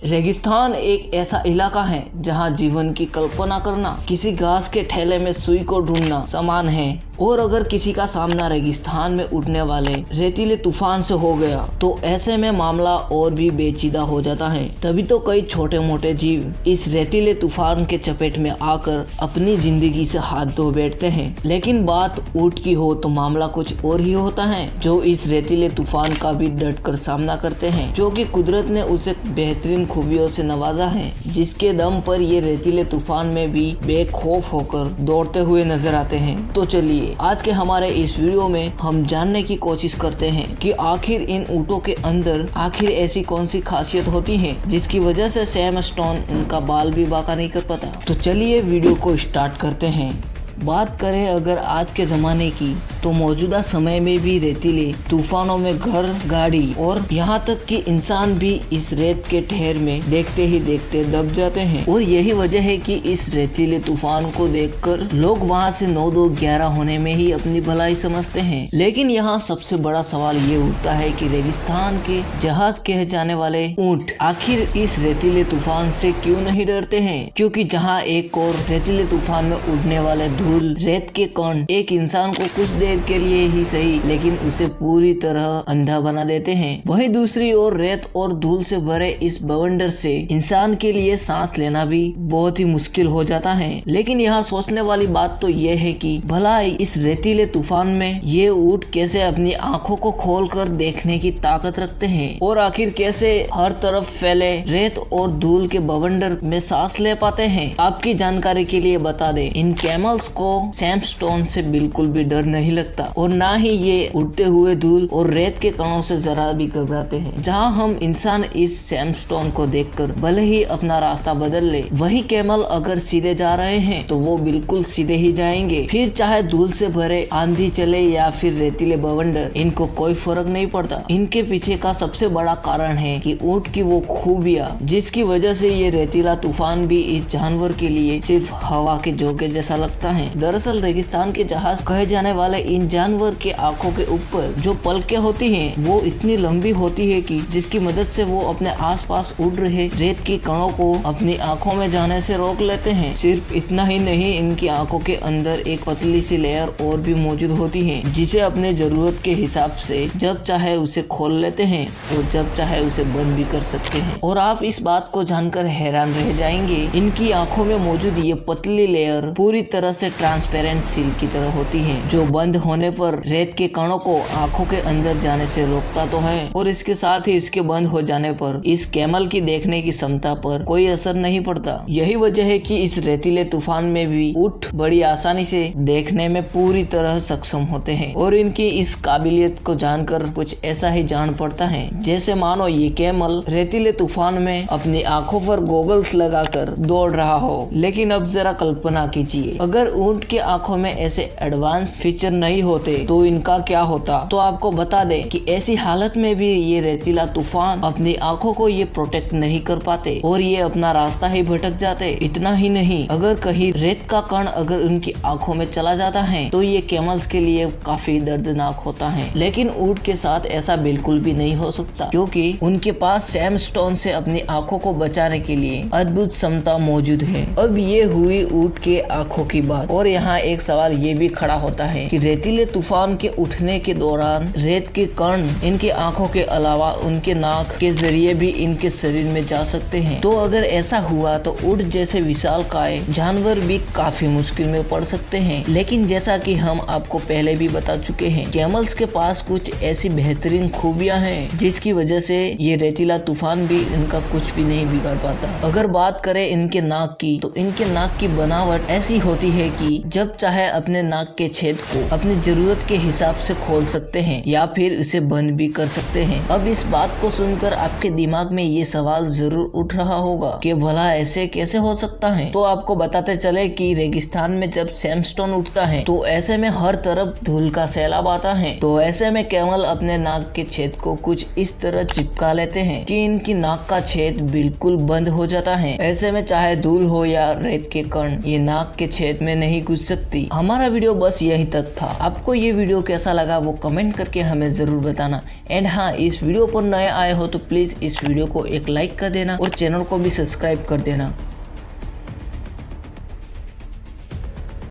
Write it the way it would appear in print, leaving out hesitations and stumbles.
रेगिस्तान एक ऐसा इलाका है जहां जीवन की कल्पना करना किसी घास के ठेले में सुई को ढूंढना समान है। और अगर किसी का सामना रेगिस्तान में उठने वाले रेतीले तूफान से हो गया तो ऐसे में मामला और भी पेचीदा हो जाता है। तभी तो कई छोटे मोटे जीव इस रेतीले तूफान के चपेट में आकर अपनी जिंदगी से हाथ धो बैठते हैं। लेकिन बात ऊंट की हो तो मामला कुछ और ही होता है, जो इस रेतीले तूफान का भी डट कर सामना करते हैं, जो कि कुदरत ने उसे बेहतरीन खूबियों से नवाजा है, जिसके दम पर ये रेतीले तूफान में भी बेखौफ होकर दौड़ते हुए नजर आते हैं। तो चलिए आज के हमारे इस वीडियो में हम जानने की कोशिश करते हैं कि आखिर इन ऊँटों के अंदर आखिर ऐसी कौन सी खासियत होती है जिसकी वजह से सैम स्टोन उनका बाल भी बांका नहीं कर पाता। तो चलिए वीडियो को स्टार्ट करते हैं। बात करें अगर आज के ज़माने की तो मौजूदा समय में भी रेतीले तूफानों में घर, गाड़ी और यहाँ तक कि इंसान भी इस रेत के ठहर में देखते ही देखते दब जाते हैं। और यही वजह है कि इस रेतीले तूफान को देखकर लोग वहाँ से 9-2-11 होने में ही अपनी भलाई समझते हैं। लेकिन यहाँ सबसे बड़ा सवाल ये उठता है कि रेगिस्तान के जहाज कहे जाने वाले ऊँट आखिर इस रेतीले तूफान से क्यों नहीं डरते हैं? क्योंकि जहाँ एक और रेतीले तूफान में उड़ने वाले रेत के कण एक इंसान को कुछ देर के लिए ही सही लेकिन उसे पूरी तरह अंधा बना देते हैं, वहीं दूसरी ओर रेत और धूल से भरे इस बवंडर से इंसान के लिए सांस लेना भी बहुत ही मुश्किल हो जाता है। लेकिन यहाँ सोचने वाली बात तो ये है कि भला इस रेतीले तूफान में ये ऊँट कैसे अपनी आंखों को खोलकर देखने की ताकत रखते हैं और आखिर कैसे हर तरफ फैले रेत और धूल के बवंडर में सांस ले पाते हैं। आपकी जानकारी के लिए बता दें, इन कैमल्स को सैम स्टोन से बिल्कुल भी डर नहीं लगता और ना ही ये उड़ते हुए धूल और रेत के कणों से जरा भी घबराते हैं। जहां हम इंसान इस सैम स्टोन को देखकर भले ही अपना रास्ता बदल ले, वही कैमल अगर सीधे जा रहे हैं तो वो बिल्कुल सीधे ही जाएंगे, फिर चाहे धूल से भरे आंधी चले या फिर रेतीले बवंडर, इनको कोई फर्क नहीं पड़ता। इनके पीछे का सबसे बड़ा कारण है कि ऊँट की वो खूबियाँ जिसकी वजह से ये रेतीला तूफान भी इस जानवर के लिए सिर्फ हवा के झोंके जैसा लगता है। दरअसल रेगिस्तान के जहाज कहे जाने वाले इन जानवर के आंखों के ऊपर जो पलकें होती हैं वो इतनी लंबी होती है कि जिसकी मदद से वो अपने आसपास उड़ रहे रेत के कणों को अपनी आंखों में जाने से रोक लेते हैं। सिर्फ इतना ही नहीं, इनकी आंखों के अंदर एक पतली सी लेयर और भी मौजूद होती है जिसे अपने जरूरत के हिसाब से जब चाहे उसे खोल लेते हैं और जब चाहे उसे बंद भी कर सकते हैं। और आप इस बात को जानकर हैरान रह जाएंगे, इनकी आंखों में मौजूद ये पतली लेयर पूरी तरह से ट्रांसपेरेंट सील की तरह होती है, जो बंद होने पर रेत के कणों को आंखों के अंदर जाने से रोकता तो है और इसके साथ ही इसके बंद हो जाने पर इस कैमल की देखने की क्षमता पर कोई असर नहीं पड़ता। यही वजह है कि इस रेतीले तूफान में भी ऊँट बड़ी आसानी से देखने में पूरी तरह सक्षम होते हैं। और इनकी इस काबिलियत को जानकर कुछ ऐसा ही जान पड़ता है जैसे मानो ये कैमल रेतीले तूफान में अपनी आंखों पर गॉगल्स लगाकर दौड़ रहा हो। लेकिन अब जरा कल्पना कीजिए, अगर ऊँट की आंखों में ऐसे एडवांस फीचर नहीं होते तो इनका क्या होता। तो आपको बता दें कि ऐसी हालत में भी ये रेतीला तूफान अपनी आंखों को ये प्रोटेक्ट नहीं कर पाते और ये अपना रास्ता ही भटक जाते। इतना ही नहीं, अगर कहीं रेत का कण अगर उनकी आंखों में चला जाता है तो ये कैमल्स के लिए काफी दर्दनाक होता है। लेकिन ऊँट के साथ ऐसा बिल्कुल भी नहीं हो सकता, क्योंकि उनके पास सैम स्टोन से अपनी आंखों को बचाने के लिए अद्भुत क्षमता मौजूद है। अब ये हुई ऊँट के आंखों की बात, और यहाँ एक सवाल ये भी खड़ा होता है कि रेतीले तूफान के उठने के दौरान रेत के कण इनकी आंखों के अलावा उनके नाक के जरिए भी इनके शरीर में जा सकते हैं। तो अगर ऐसा हुआ तो ऊँट जैसे विशालकाय जानवर भी काफी मुश्किल में पड़ सकते हैं। लेकिन जैसा कि हम आपको पहले भी बता चुके हैं, कैमल्स के पास कुछ ऐसी बेहतरीन खूबियां हैं जिसकी वजह से ये रेतीला तूफान भी इनका कुछ भी नहीं बिगाड़ पाता। अगर बात करें इनके नाक की, तो इनके नाक की बनावट ऐसी होती है कि जब चाहे अपने नाक के छेद को अपनी जरूरत के हिसाब से खोल सकते हैं या फिर उसे बंद भी कर सकते हैं। अब इस बात को सुनकर आपके दिमाग में ये सवाल जरूर उठ रहा होगा कि भला ऐसे कैसे हो सकता है। तो आपको बताते चले कि रेगिस्तान में जब सैमस्टोन उठता है तो ऐसे में हर तरफ धूल का सैलाब आता है। तो ऐसे में कैमल अपने नाक के छेद को कुछ इस तरह चिपका लेते हैं कि इनकी नाक का छेद बिल्कुल बंद हो जाता है। ऐसे में चाहे धूल हो या रेत के कण ये नाक के छेद में नहीं नहीं घुस सकती। हमारा वीडियो बस यहीं तक था। आपको ये वीडियो कैसा लगा वो कमेंट करके हमें जरूर बताना। एंड हाँ, इस वीडियो पर नए आए हो तो प्लीज इस वीडियो को एक लाइक कर देना और चैनल को भी सब्सक्राइब कर देना।